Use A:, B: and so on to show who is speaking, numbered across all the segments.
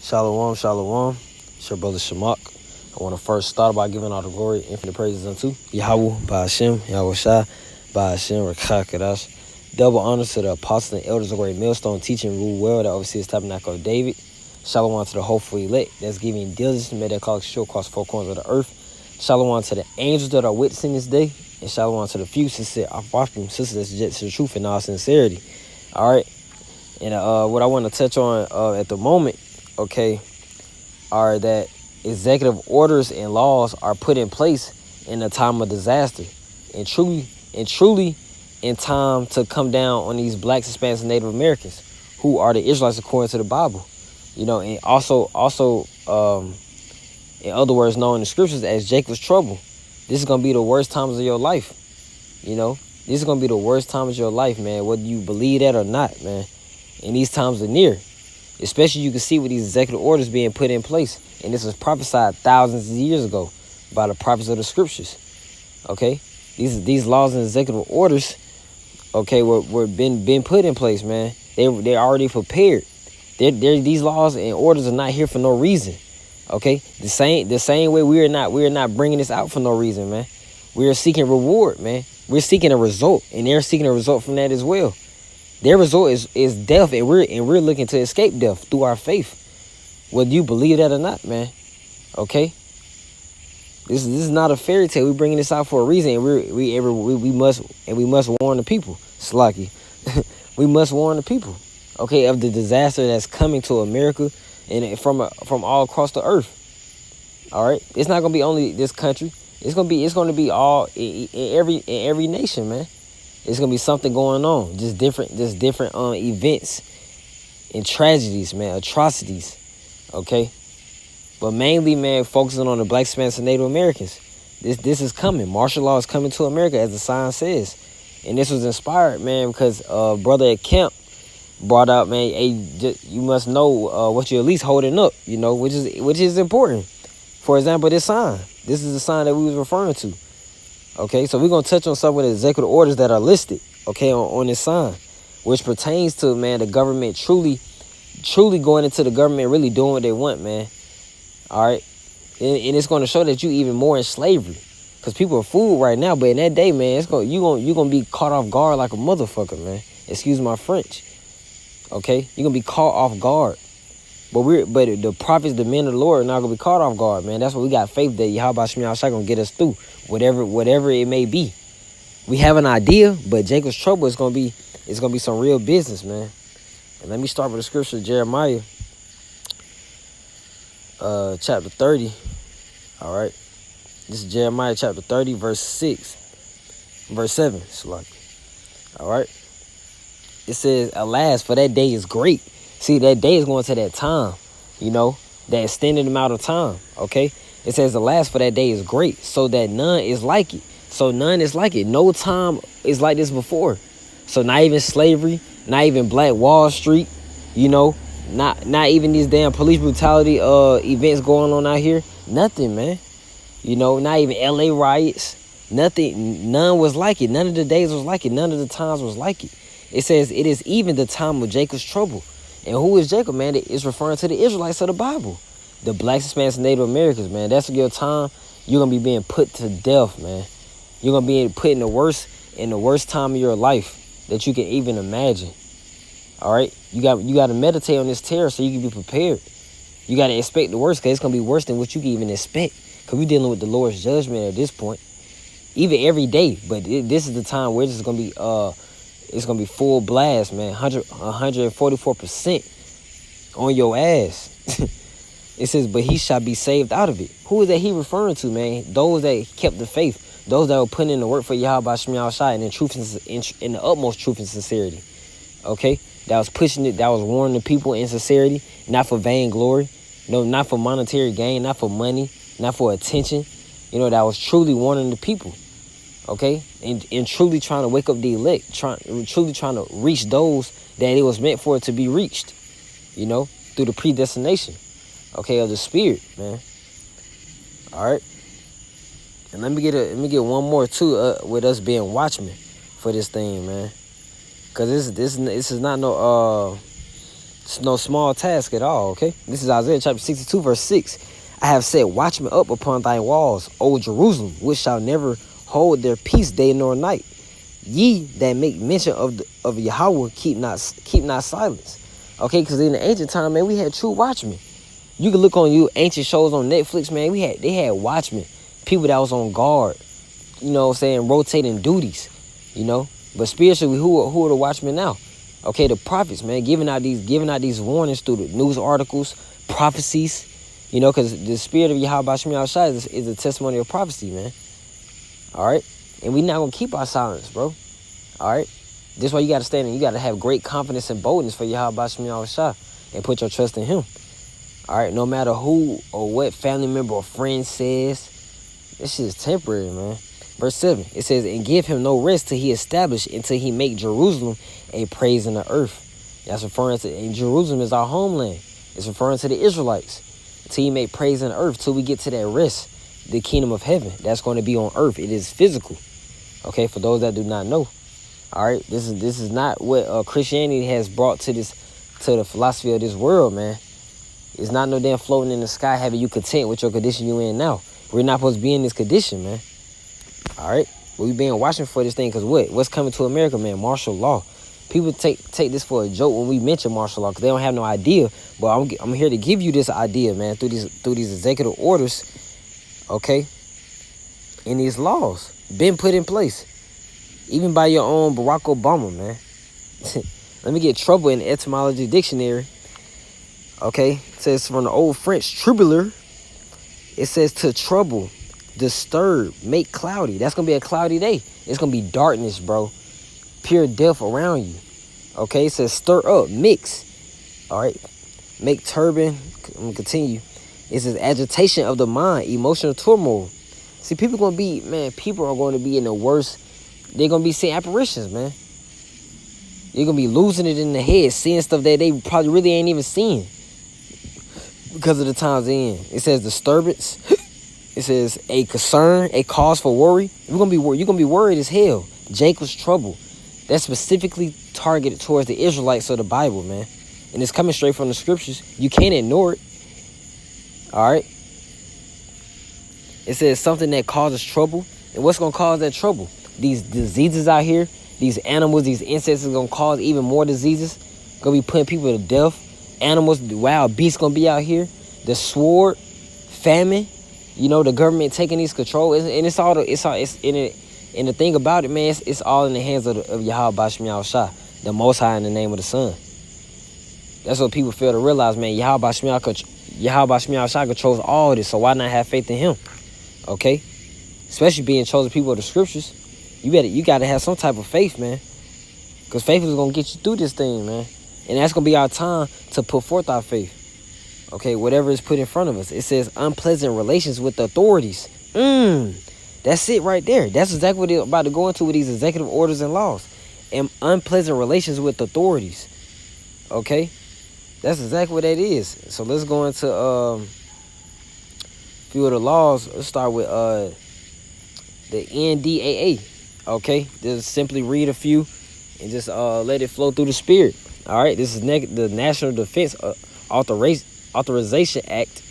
A: Shalom, shalom. It's your brother Shamak. I want to first start by giving all the glory, infinite praises unto Yahweh, Ba'ashem, Yahweh Shai, Ba'ashem, Rakakadash. Double honors to the apostles and elders of Great Millstone, teaching rule well that oversees Tabernacle of David. Shalom to the hopeful elect that's giving diligence, may their call show across four corners of the earth. Shalom to the angels that are witnessing this day, and shalom to the few sisters that's jet to the truth in all sincerity. All right, and what I want to touch on at the moment, okay, are that executive orders and laws are put in place in a time of disaster, and truly in time to come down on these blacks, Hispanics, and Native Americans, who are the Israelites according to the Bible. You know, and also, in other words, known in the scriptures as Jacob's trouble. This is gonna be the worst times of your life. You know, this is gonna be the worst times of your life, man. Whether you believe that or not, man. And these times are near. Especially you can see with these executive orders being put in place. And this was prophesied thousands of years ago by the prophets of the scriptures. Okay? These laws and executive orders, okay, were been put in place, man. They're already prepared. These laws and orders are not here for no reason. Okay? The same way we are not bringing this out for no reason, man. We are seeking reward, man. We're seeking a result, and they're seeking a result from that as well. Their result is death, and we're looking to escape death through our faith. Whether you believe that or not, man. Okay? This is not a fairy tale. We're bringing this out for a reason, and we must warn the people. Slacky. We must warn the people, okay, of the disaster that's coming to America and from all across the earth. All right? It's not gonna be only this country. It's gonna be all in every nation, man. It's gonna be something going on, just different events and tragedies, man, atrocities, okay. But mainly, man, focusing on the Black, Hispanics, and Native Americans. This is coming. Martial law is coming to America, as the sign says, and this was inspired, man, because brother at camp brought out, man, you must know what you're at least holding up, you know, which is important. For example, this sign. This is the sign that we was referring to. Okay, so we're going to touch on some of the executive orders that are listed, okay, on this sign, which pertains to, man, the government truly going into the government, really doing what they want, man. All right, and it's going to show that you even more in slavery, because people are fooled right now, but in that day, man, you're going to be caught off guard like a motherfucker, man. Excuse my French. Okay, you're going to be caught off guard. But the prophets, the men of the Lord, are not gonna be caught off guard, man. That's what we got faith that Yahweh Shai gonna get us through, whatever it may be. We have an idea, but Jacob's trouble is gonna be some real business, man. And let me start with the scripture, Jeremiah, chapter 30. All right, this is Jeremiah chapter 30, verse 7. All right, it says, "Alas, for that day is great." See, that day is going to that time, you know, that extended amount of time, okay? It says, "Alas, for that day is great, so that none is like it." So none is like it. No time is like this before. So not even slavery, not even Black Wall Street, you know, not even these damn police brutality events going on out here. Nothing, man. You know, not even LA riots. Nothing. None was like it. None of the days was like it. None of the times was like it. It says it is even the time of Jacob's trouble. And who is Jacob, man? It's referring to the Israelites of the Bible. The Blacks, Hispanics, and Native Americans, man. That's your time. You're going to be being put to death, man. You're going to be put in the worst time of your life that you can even imagine. All right? You got to meditate on this terror so you can be prepared. You got to expect the worst, because it's going to be worse than what you can even expect, because we're dealing with the Lord's judgment at this point. Even every day. But this is the time where it's going to be... it's going to be full blast, man. 144% on your ass. It says, "But he shall be saved out of it." Who is that he referring to, man? Those that kept the faith. Those that were putting in the work for Yahweh Shai and in the utmost truth and sincerity. Okay? That was pushing it. That was warning the people in sincerity. Not for vainglory. No, not for monetary gain. Not for money. Not for attention. You know, that was truly warning the people. Okay, and truly trying to wake up the elect, truly trying to reach those that it was meant for it to be reached, you know, through the predestination, okay, of the Spirit, man. All right, and let me get one more too, with us being watchmen for this thing, man, because this is not no It's no small task at all, okay? This is Isaiah chapter 62, verse 6. I have set watchmen up upon thy walls, O Jerusalem, which shall never hold their peace day nor night. Ye that make mention of Yahweh, keep not silence. Okay, because in the ancient time, man, we had true watchmen. You can look on ancient shows on Netflix, man. They had watchmen, people that was on guard, you know what I'm saying, rotating duties, you know. But spiritually, who are the watchmen now? Okay, the prophets, man, giving out these warnings through the news articles, prophecies, you know, because the spirit of Yahweh Shemi Shai is a testimony of prophecy, man. All right, and we not gonna keep our silence, bro. All right, this is why you gotta stand and you gotta have great confidence and boldness for Yahweh Shemi Shai and put your trust in Him. All right, no matter who or what family member or friend says, this shit is temporary, man. Verse 7, it says, and give him no rest till he establish, until he make Jerusalem a praise in the earth. That's referring to, and Jerusalem is our homeland. It's referring to the Israelites. Until he make praise in the earth, till we get to that rest, the kingdom of heaven. That's going to be on earth. It is physical. Okay, for those that do not know. All right, this is not what Christianity has brought to the philosophy of this world, man. It's not no damn floating in the sky having you content with your condition you in now. We're not supposed to be in this condition, man. All right, but we been watching for this thing because what's coming to America, man? Martial law. People take this for a joke when we mention martial law because they don't have no idea. But I'm here to give you this idea, man, through these executive orders, okay, and these laws been put in place, even by your own Barack Obama, man. Let me get trouble in the etymology dictionary. Okay, it says from the old French troubler. It says to trouble, disturb, make cloudy. That's gonna be a cloudy day. It's gonna be darkness, bro. Pure death around you. Okay, it says stir up, mix. All right, make turban. I'm gonna continue. It says agitation of the mind, emotional turmoil. See, people are going to be in the worst. They're gonna be seeing apparitions, man. They're gonna be losing it in the head, seeing stuff that they probably really ain't even seeing because of the times they're in. It says disturbance. It says a concern, a cause for worry. You're gonna be worried as hell. Jacob's trouble. That's specifically targeted towards the Israelites of the Bible, man. And it's coming straight from the scriptures. You can't ignore it. All right. It says something that causes trouble. And what's gonna cause that trouble? These diseases out here, these animals, these insects are gonna cause even more diseases. Gonna be putting people to death. Animals, wild beasts gonna be out here. The sword, famine. You know, the government taking these control, and it's in it. And the thing about it, man, it's all in the hands of Yahweh Shemi Shai, the Most High, in the name of the Son. That's what people fail to realize, man. Yahweh Shemi Shai controls all this, so why not have faith in Him? Okay, especially being chosen people of the Scriptures, you gotta have some type of faith, man, because faith is gonna get you through this thing, man, and that's gonna be our time to put forth our faith. Okay, whatever is put in front of us. It says unpleasant relations with the authorities. That's it right there. That's exactly what they're about to go into with these executive orders and laws. And unpleasant relations with authorities. Okay? That's exactly what that is. So let's go into a few of the laws. Let's start with the NDAA. Okay? Just simply read a few and just let it flow through the spirit. All right? This is the National Defense Authorization Act,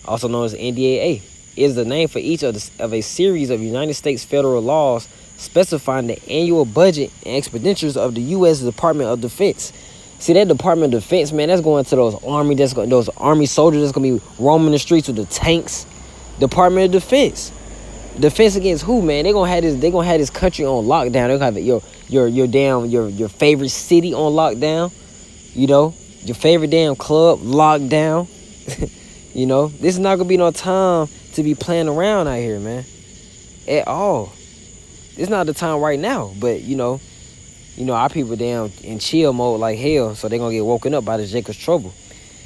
A: also known as NDAA, is the name for each of a series of United States federal laws specifying the annual budget and expenditures of the U.S. Department of Defense. See, that Department of Defense, man, that's going to those army soldiers that's going to be roaming the streets with the tanks. Department of Defense. Defense against who, man? They're going to have this country on lockdown. They're going to have your favorite city on lockdown. You know, your favorite damn club locked down. You know, this is not going to be no time to be playing around out here, man. At all. It's not the time right now, but, you know, our people down in chill mode like hell, so they're going to get woken up by the Jacob's trouble.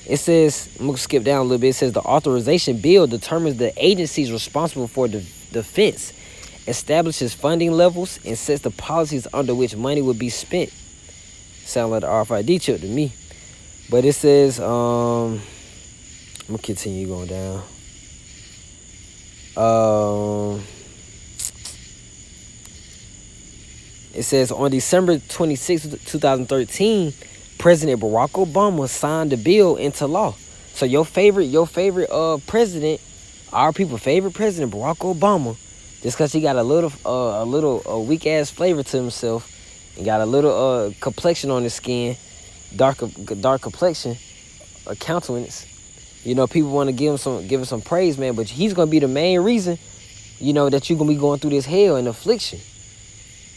A: It says, I'm going to skip down a little bit. It says the authorization bill determines the agencies responsible for the defense, establishes funding levels, and sets the policies under which money would be spent. Sound like the RFID chip to me. But it says, I'm going to continue going down. It says on December 26, 2013, President Barack Obama signed the bill into law. So your favorite president, our people favorite president, Barack Obama, just because he got a little weak ass flavor to himself and got a little complexion on his skin, dark complexion, or countenance. You know, people want to give him some praise, man. But he's gonna be the main reason, you know, that you're gonna be going through this hell and affliction.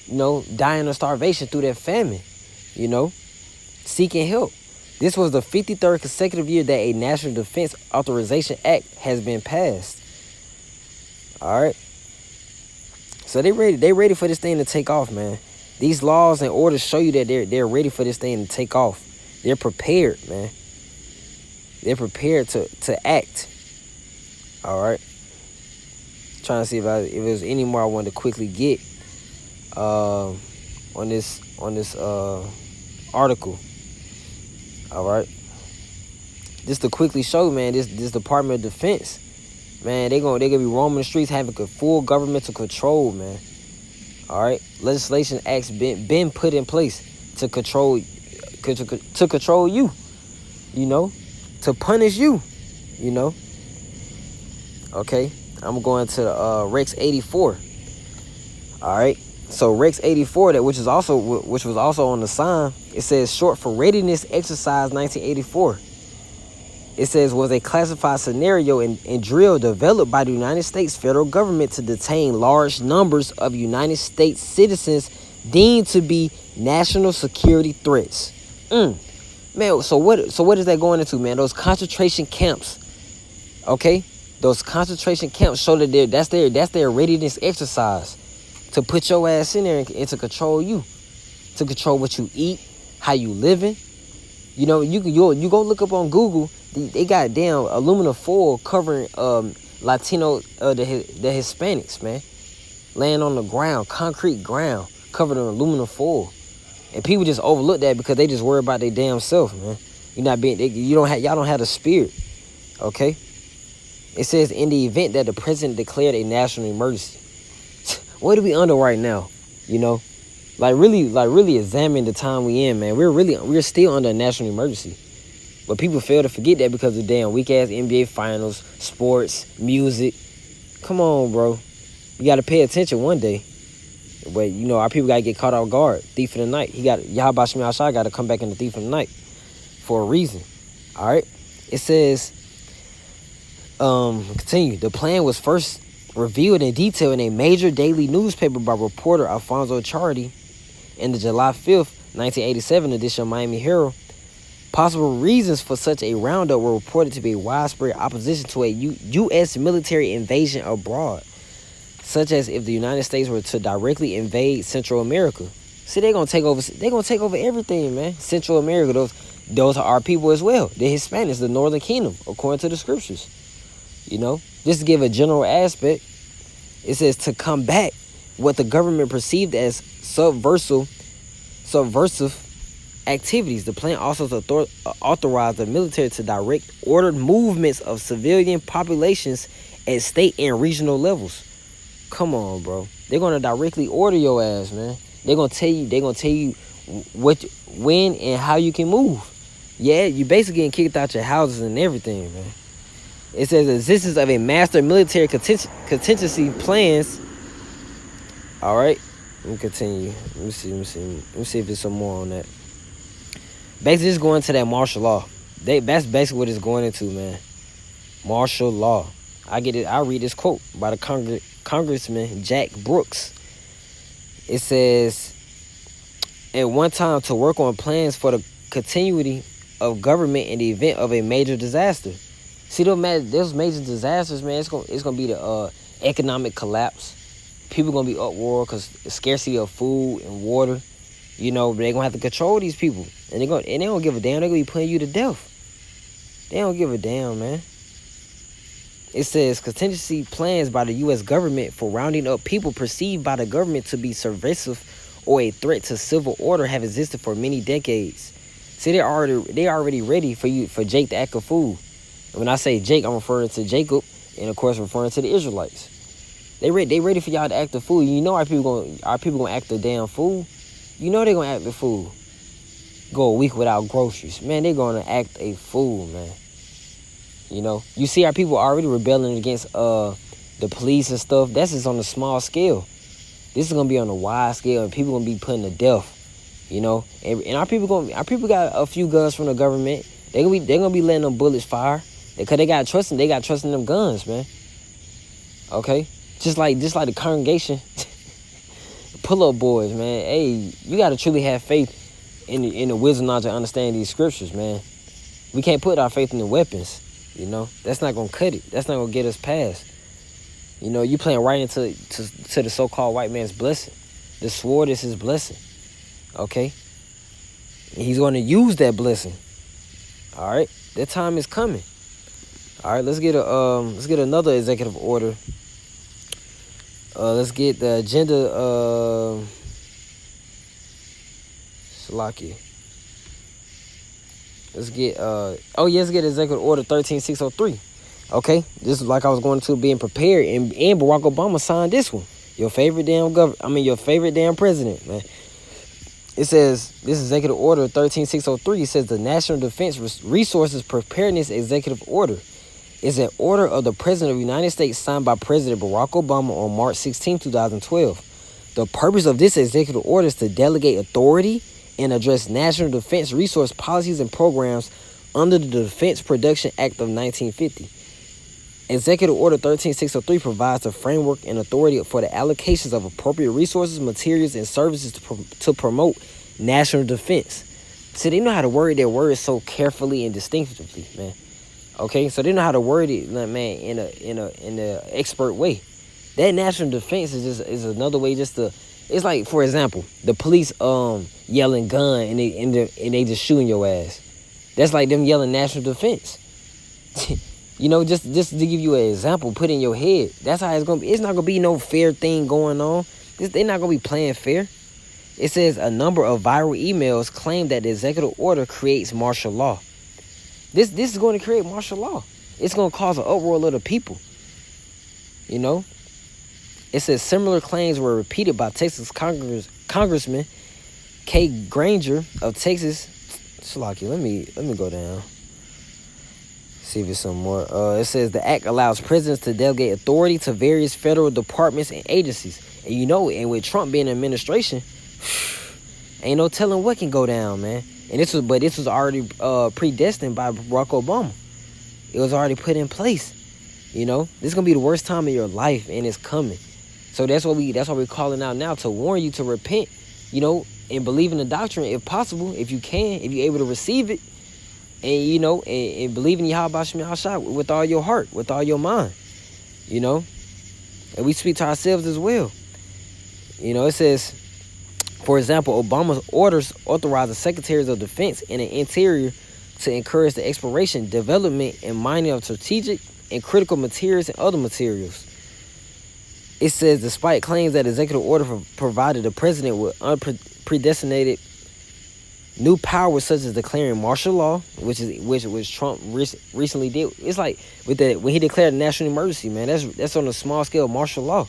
A: You know, dying of starvation through that famine. You know, seeking help. This was the 53rd consecutive year that a National Defense Authorization Act has been passed. All right. So they ready for this thing to take off, man. These laws and orders show you that they're ready for this thing to take off. They're prepared, man. They're prepared to act. All right. Trying to see if there's any more I wanted to quickly get on this article. All right. Just to quickly show, man, this Department of Defense, man, they're gonna be roaming the streets having full governmental control, man. All right. Legislation acts been put in place to control you. You know, to punish you. You know. Okay. I'm going to the Rex 84. All right. So Rex 84, which was also on the sign, it says short for Readiness Exercise 1984. It says was a classified scenario and drill developed by the United States federal government to detain large numbers of United States citizens deemed to be national security threats. Man, so what is that going into, man? Those concentration camps. Okay? Those concentration camps show that that's their readiness exercise. To put your ass in there and to control you. To control what you eat, how you living. You know, you go look up on Google, they got damn aluminum foil covering Latino, the Hispanics, man. Laying on the ground, concrete ground, covered in aluminum foil. And people just overlook that because they just worry about their damn self, man. Y'all don't have the spirit. Okay? It says in the event that the president declared a national emergency. What are we under right now? You know, like really examine the time we in, man. We're still under a national emergency, but people fail to forget that because of damn weak ass NBA finals, sports, music. Come on, bro, you got to pay attention one day. But you know, our people gotta get caught off guard. Thief of the night. Yahweh Shemi Ashai got to come back in the thief of the night for a reason. All right. It says, continue. The plan was first revealed in detail in a major daily newspaper by reporter Alfonso Charity in the July 5th, 1987 edition of Miami Herald. Possible reasons for such a roundup were reported to be widespread opposition to a U.S. military invasion abroad, such as if the United States were to directly invade Central America. See, they're gonna take over everything, man. Central America, those are our people as well. The Hispanics, the Northern Kingdom, according to the scriptures. You know, just to give a general aspect, it says to combat what the government perceived as subversive activities. The plan also authorized the military to direct ordered movements of civilian populations at state and regional levels. Come on, bro. They're gonna directly order your ass, man. They're gonna tell you what, when, and how you can move. Yeah, you basically getting kicked out your houses and everything, man. It says existence of a master military contingency plans. All right, let me continue. Let me see if there's some more on that. Basically, just going to that martial law. That's basically what it's going into, man. Martial law. I get it. I read this quote by the Congressman Jack Brooks. It says, at one time, to work on plans for the continuity of government in the event of a major disaster. See, those major disasters, man, it's gonna be the economic collapse. People gonna be uproar because scarcity of food and water. You know, they're gonna have to control these people, and they don't give a damn. They're gonna be putting you to death. They don't give a damn, man. It says contingency plans by the U.S. government for rounding up people perceived by the government to be subversive or a threat to civil order have existed for many decades. See, they're already ready for Jake to act a fool. And when I say Jake, I'm referring to Jacob, and of course referring to the Israelites. They ready for y'all to act a fool. You know our people gonna act a damn fool. You know they're gonna act a fool. go a week without groceries. Man, they're gonna act a fool, man. You know, you see our people already rebelling against the police and stuff. That's just on a small scale. This is gonna be on a wide scale, and people gonna be put to death. You know, and our people got a few guns from the government. They're gonna be letting them bullets fire, because they got trust in them guns, man. Okay, just like the congregation, pull up boys, man. Hey, you gotta truly have faith in the wisdom, knowledge, and understanding these scriptures, man. We can't put our faith in the weapons. You know, that's not gonna cut it. That's not gonna get us past. You know, you playing right into to the so-called white man's blessing. The sword is his blessing. Okay, and he's going to use that blessing. All right, that time is coming. All right, let's get another executive order. Let's get the agenda. Salaki. Let's get let's get executive order 13603. Okay, this is like I was going to, being prepared, and Barack Obama signed this one. Your favorite damn president, man. It says, this is Executive Order 13603. It says the National Defense Resources Preparedness Executive Order is an order of the President of the United States signed by President Barack Obama on March 16, 2012. The purpose of this executive order is to delegate authority and address national defense resource policies and programs under the Defense Production Act of 1950. Executive Order 13603 provides the framework and authority for the allocations of appropriate resources, materials, and services to promote national defense. So they know how to word their words so carefully and distinctively, man. Okay, so they know how to word it, man, in a expert way. That national defense is another way just to. It's like, for example, the police yelling gun and they just shooting your ass. That's like them yelling national defense. You know, just to give you an example, put in your head. That's how it's gonna be. It's not gonna be no fair thing going on. They're not gonna be playing fair. It says a number of viral emails claim that the executive order creates martial law. This is going to create martial law. It's gonna cause an uproar of the people. You know. It says similar claims were repeated by Texas Congressman Kay Granger of Texas. Salaki, let me go down. See if it's some more. It says the act allows presidents to delegate authority to various federal departments and agencies. And you know, and with Trump being in administration, ain't no telling what can go down, man. And this was already predestined by Barack Obama. It was already put in place. You know, this is gonna be the worst time of your life, and it's coming. So that's why we're calling out now, to warn you to repent. You know, and believe in the doctrine if possible, if you're able to receive it. And, you know, and believe in Yahweh Shem Yahshua with all your heart, with all your mind, you know. And we speak to ourselves as well. You know, it says, for example, Obama's orders authorize the Secretaries of Defense and the Interior to encourage the exploration, development, and mining of strategic and critical materials and other materials. It says, despite claims that executive order provided the president with unprecedented new powers such as declaring martial law, which Trump recently did. It's like when he declared a national emergency, man. That's on a small scale martial law.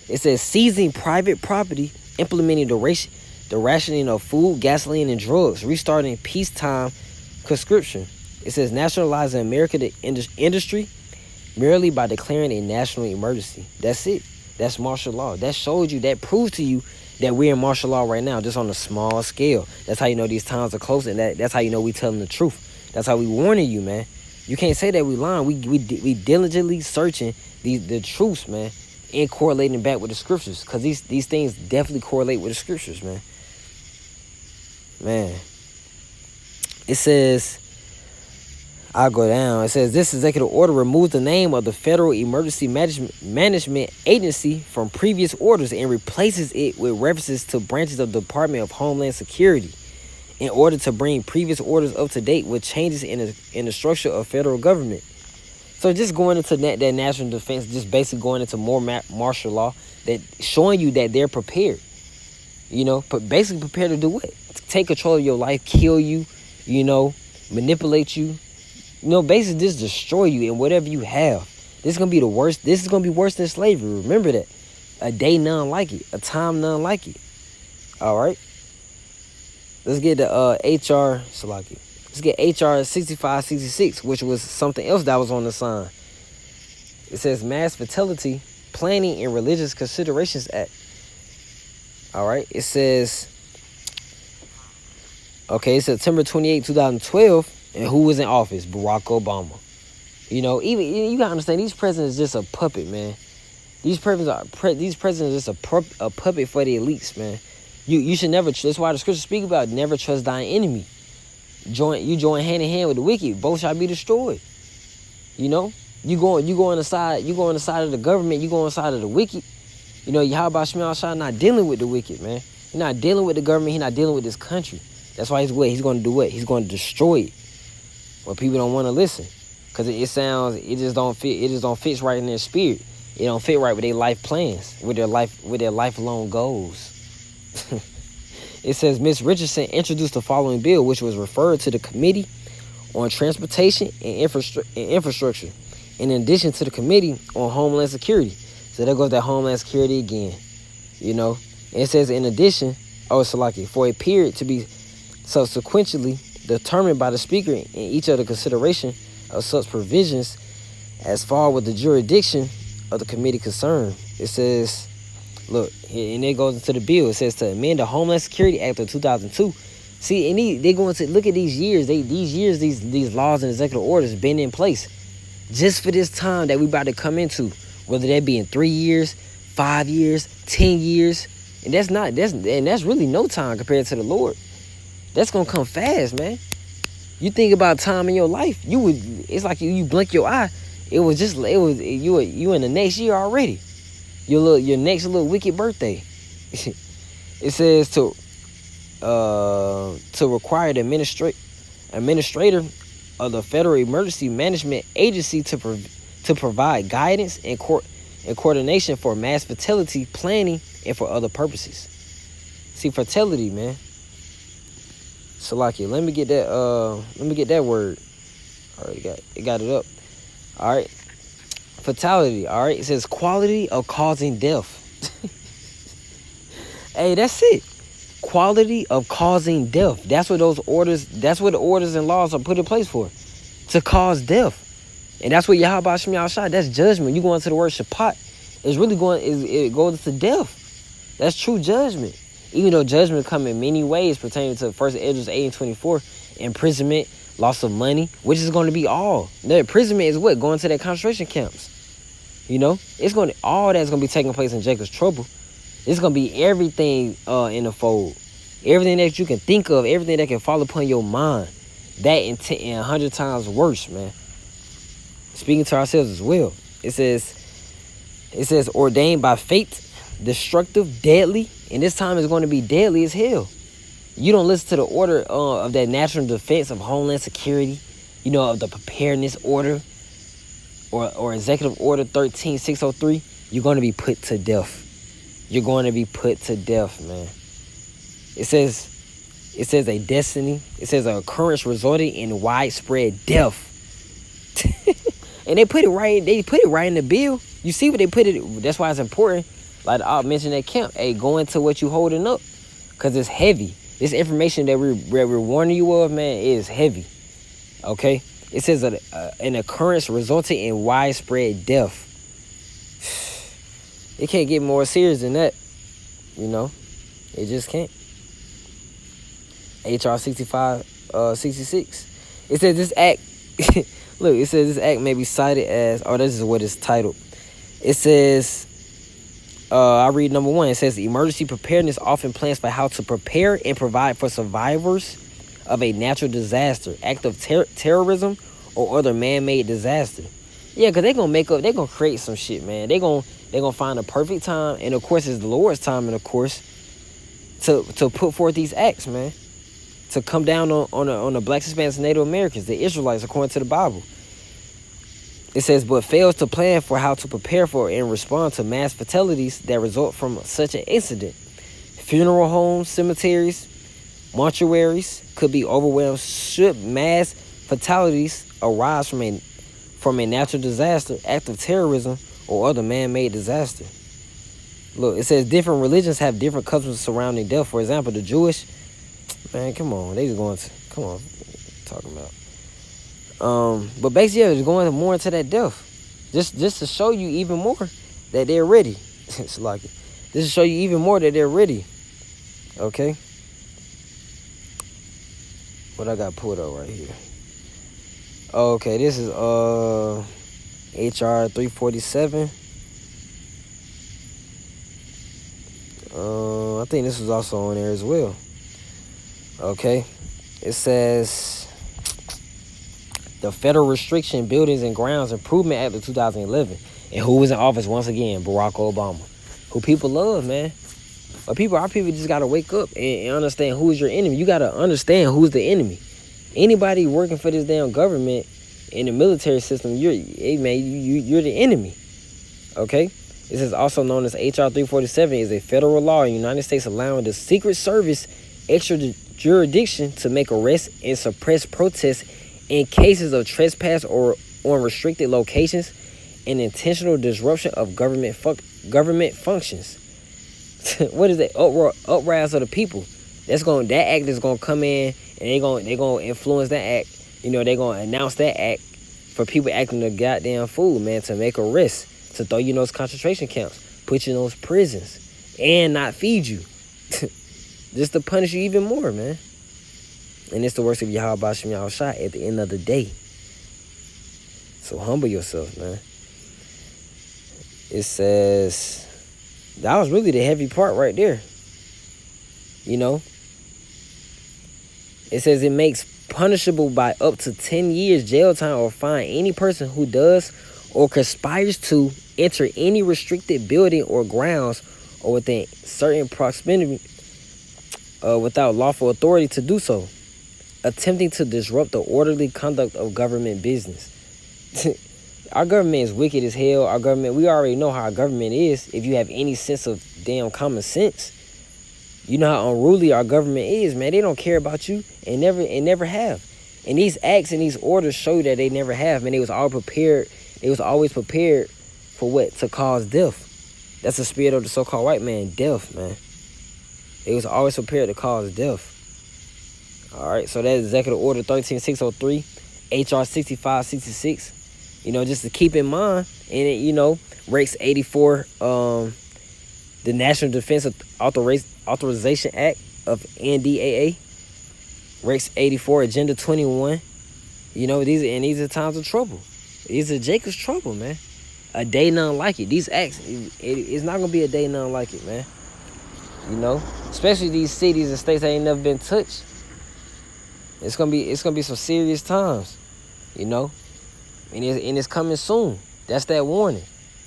A: It says seizing private property, implementing the rationing of food, gasoline, and drugs, restarting peacetime conscription. It says nationalizing American industry merely by declaring a national emergency. That's it. That's martial law. That shows you, that proves to you that we're in martial law right now, just on a small scale. That's how you know these times are close, and that's how you know we telling the truth. That's how we warning you, man. You can't say that we lying. We diligently searching the truths, man, and correlating back with the scriptures, because these things definitely correlate with the scriptures, man. Man, it says, I'll go down. It says this executive order removes the name of the Federal Emergency Management Agency from previous orders and replaces it with references to branches of the Department of Homeland Security in order to bring previous orders up to date with changes in the structure of federal government. So just going into that national defense, just basically going into more martial law, that showing you that they're prepared. You know, but basically prepared to do what? To take control of your life, kill you, you know, manipulate you. You know, basically just destroy you in whatever you have. This is going to be the worst. This is going to be worse than slavery. Remember that. A day none like it. A time none like it. All right. Let's get the HR Salaki. Let's get HR 6566, which was something else that was on the sign. It says Mass Fatality Planning and Religious Considerations Act. All right. It says, okay, it's September 28, 2012, and who was in office? Barack Obama. You know, even you gotta understand, these presidents just a puppet, man. These presidents are just a puppet for the elites, man. You should never. That's why the scriptures speak about never trust thine enemy. Join hand in hand with the wicked. Both shall be destroyed. You know, you go on the side of the government. You go on the side of the wicked. You know, Yahweh Shema Shah not dealing with the wicked, man. He's not dealing with the government. He's not dealing with this country. That's why he's going to do what? He's going to destroy it. But people don't want to listen, because it just don't fit right in their spirit. It don't fit right with their life plans, with their lifelong goals. It says Ms. Richardson introduced the following bill, which was referred to the Committee on Transportation and Infrastructure, in addition to the Committee on Homeland Security. So there goes that Homeland Security again. You know, it says in addition, Salaki, for a period to be subsequently determined by the Speaker in each of the consideration of such provisions as far with the jurisdiction of the committee concerned. It says, look, and it goes into the bill. It says to amend the Homeland Security Act of 2002. See, and they going to look at these years. These laws and executive orders been in place just for this time that we about to come into. Whether that be in 3 years, 5 years, 10 years, and that's really no time compared to the Lord. That's gonna come fast, man. You think about time in your life, it's like you blink your eye. You in the next year already. Your next little wicked birthday. It says to require the administrator of the Federal Emergency Management Agency to provide guidance and coordination for mass fatality planning and for other purposes. See, fatality, man. Salakia, let me get that word. All right, got it up. All right. Fatality, all right? It says quality of causing death. Hey, that's it. Quality of causing death. That's what the orders and laws are put in place for. To cause death. And that's what Yahweh Shem Yahushua, that's judgment. You go into the word Shabbat, it goes to death. That's true judgment. Even though judgment come in many ways pertaining to 1 Esdras 8 and 24, imprisonment, loss of money, which is going to be all. The imprisonment is what? Going to their concentration camps. You know? All that's going to be taking place in Jacob's trouble. It's going to be everything in the fold. Everything that you can think of, everything that can fall upon your mind. That and 100 times worse, man. Speaking to ourselves as well. It says ordained by fate, destructive, deadly, and this time is going to be deadly as hell. You don't listen to the order of that National Defense of Homeland Security, you know, of the preparedness order or Executive Order 13603, you're going to be put to death. You're going to be put to death, man. It says a destiny. It says an occurrence resulting in widespread death. And they put it right in the bill. You see what they put it. That's why it's important. Like I mentioned at camp, hey, go into what you holding up, because it's heavy. This information that we're warning you of, man, is heavy. Okay? It says an occurrence resulting in widespread death. It can't get more serious than that. You know? It just can't. HR 6566. It says this act, look, it says this act may be cited as, this is what it's titled. It says, I read number 1. It says emergency preparedness often plans for how to prepare and provide for survivors of a natural disaster, act of terrorism, or other man-made disaster. Yeah, because they're going to create some shit, man. They're gonna find a perfect time, and of course it's the Lord's time, and of course to put forth these acts, man. To come down on the Blacks, Hispanics, and Native Americans, the Israelites, according to the Bible. It says, but fails to plan for how to prepare for and respond to mass fatalities that result from such an incident. Funeral homes, cemeteries, mortuaries could be overwhelmed should mass fatalities arise from a natural disaster, act of terrorism, or other man-made disaster. Look, it says different religions have different customs surrounding death. For example, the Jewish, Man, come on. They just going to, come on. Talking about. But basically, yeah, it's going more into that death. Just to show you even more that they're ready. It's like it. This to show you even more that they're ready. Okay. What I got pulled up right here. Okay, this is HR 347. I think this was also on there as well. Okay. It says the Federal Restriction Buildings and Grounds Improvement Act of 2011. And who was in office once again? Barack Obama. Who people love, man. Our people just gotta wake up and understand who's your enemy. You gotta understand who's the enemy. Anybody working for this damn government in the military system, you're the enemy. Okay? This is also known as HR 347, is a federal law in the United States allowing the Secret Service extra jurisdiction to make arrests and suppress protests in cases of trespass or on restricted locations and intentional disruption of government functions. What is that? Uprise of the people. That act is gonna come in and they gonna influence that act. You know, they gonna announce that act for people acting a goddamn fool, man, to make arrests, to throw you in those concentration camps, put you in those prisons, and not feed you. Just to punish you even more, man. And it's the works of Yahweh Bashim Yahushua at the end of the day. So humble yourself, man. It says, that was really the heavy part right there. You know? It says it makes punishable by up to 10 years jail time or fine any person who does or conspires to enter any restricted building or grounds or within certain proximity without lawful authority to do so, attempting to disrupt the orderly conduct of government business. Our government is wicked as hell. Our government, we already know how our government is. If you have any sense of damn common sense, you know how unruly our government is, man. They don't care about you and never have. And these acts and these orders show that they never have, man. They was all prepared. They was always prepared for what? To cause death. That's the spirit of the so-called white man, death, man. They was always prepared to cause death. All right, so that's Executive Order 13603, HR 6566. You know, just to keep in mind, and it, you know, Rex 84, the National Defense Authorization Act of NDAA, Rex 84, Agenda 21. You know, these are times of trouble. These are Jacob's trouble, man. A day none like it. These acts, it's not gonna be a day none like it, man. You know, especially these cities and states that ain't never been touched. It's gonna be some serious times, you know, and it's coming soon. That's that warning.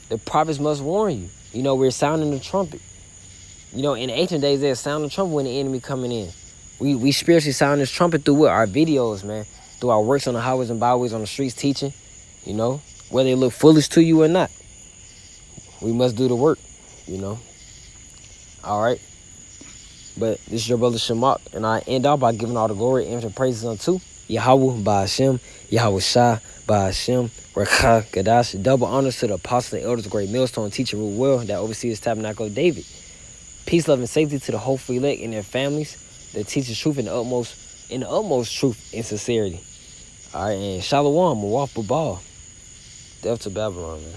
A: The prophets must warn you. You know, we're sounding the trumpet. You know, in the ancient days, they're sounding the trumpet when the enemy coming in. We spiritually sound this trumpet through what? Our videos, man, through our works on the highways and byways, on the streets, teaching. You know, whether it look foolish to you or not, we must do the work. You know. All right. But this is your brother Shamak, and I end out by giving all the glory and praises unto Yahweh Ba'ashem, Yahweh Shah Ba'ashem, Rakha Gadash. Double honors to the apostles and elders, great millstone teacher rule well that oversees Tabernacle of David. Peace, love, and safety to the hopeful elect and their families that teach the truth in the utmost truth and sincerity. All right, and Shalom, Mawaf Babal. Death to Babylon, man.